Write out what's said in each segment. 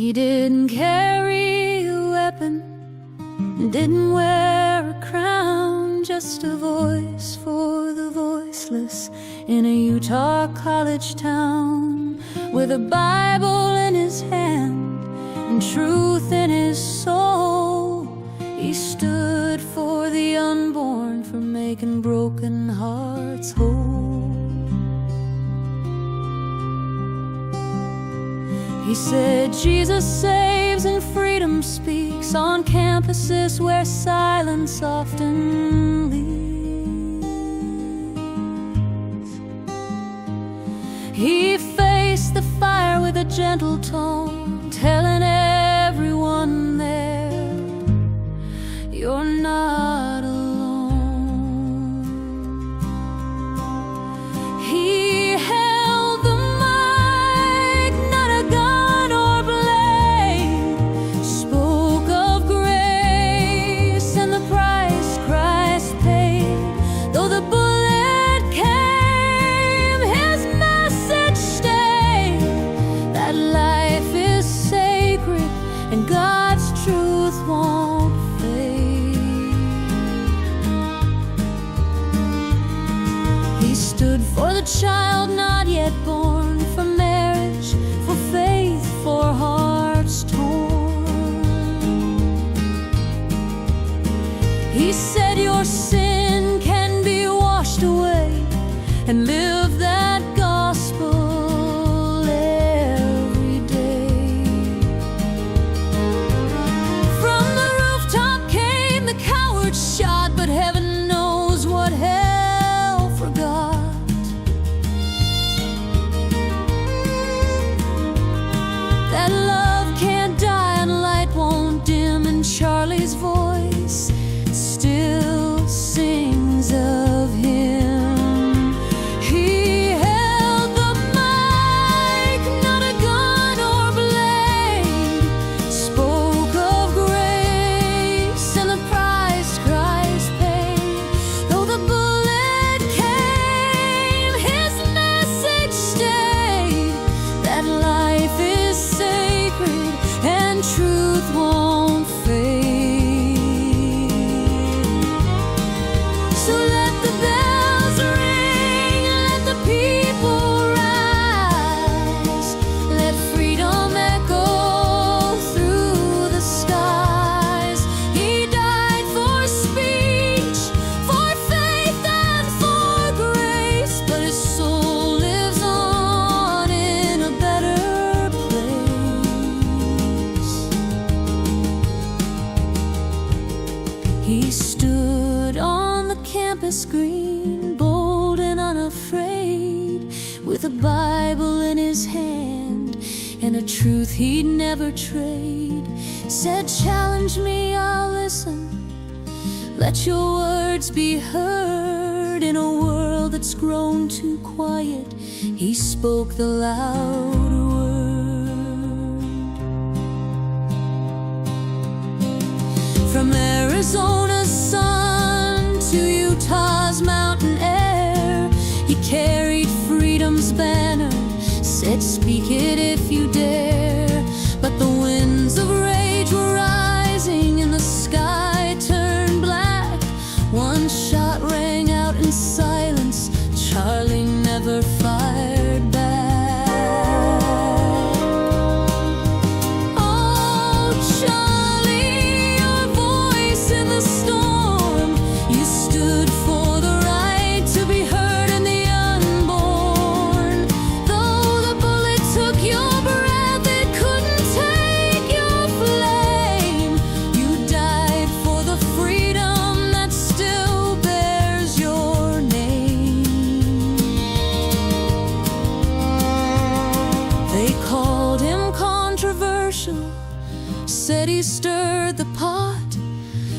He didn't carry a weapon, didn't wear a crown, just a voice for the voiceless in a Utah college town. With a Bible in his hand and truth in his soul, he stood for the unborn, for making broken hearts whole. He said Jesus saves and freedom speaks on campuses where silence often leads. He faced the fire with a gentle tone, telling everyone there, you're not alone. He held the mic, not a gun or blade, spoke of grace and the price Christ paid. Though the bullet came, his message stayed, that life is sacred and God's truth won't fade. He stood for the child not yet born, for marriage, for faith, for hearts torn. He said your sin can be washed away, and live that gospel every day. From the rooftop came the coward shot, but heaven knows what hell forgot. That love can't die and light won't dim, and Charlie's voice still sings of him. He held the mic, not a gun or blade, spoke of grace and the price Christ paid. Though the bullet came, his message stayed, that life is sacred and truth won't fade. So let the bells ring, let the people rise, let freedom echo through the skies. He died for speech, for faith and for grace, but his soul lives on in a better place. He stood on the campus green, bold and unafraid, with a Bible in his hand and a truth he'd never trade. Said, challenge me, I'll listen, let your words be heard. In a world that's grown too quiet, he spoke the loud word. From Arizona's sun to Utah's mountain air, he carried freedom's banner, said speak it if you dare. But the winds of rage were rising and the sky turned black. One shot rang out in silence, Charlie never fired back. Oh, Charlie, your voice in the storm, you stood for the right to be heard in the unborn. Though the bullet took your breath, it couldn't take your flame. You died for the freedom that still bears your name. They called him controversial, said he stirred the pot,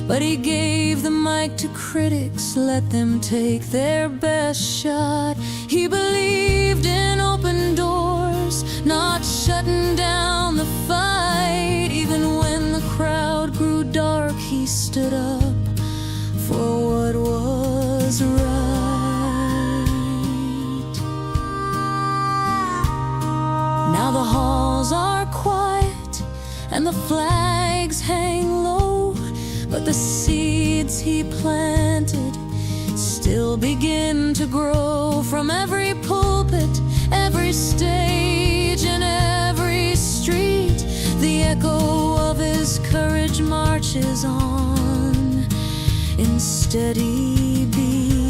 but he gave the mic to critics, let them take their best shot. He believed in open doors, not shutting down the fight. Even when the crowd grew dark, he stood up for what was right. Now the halls are quiet, and the flags hang low, but the seeds he planted still begin to grow. From every pulpit, every stage, and every street, the echo of his courage marches on in steady beat.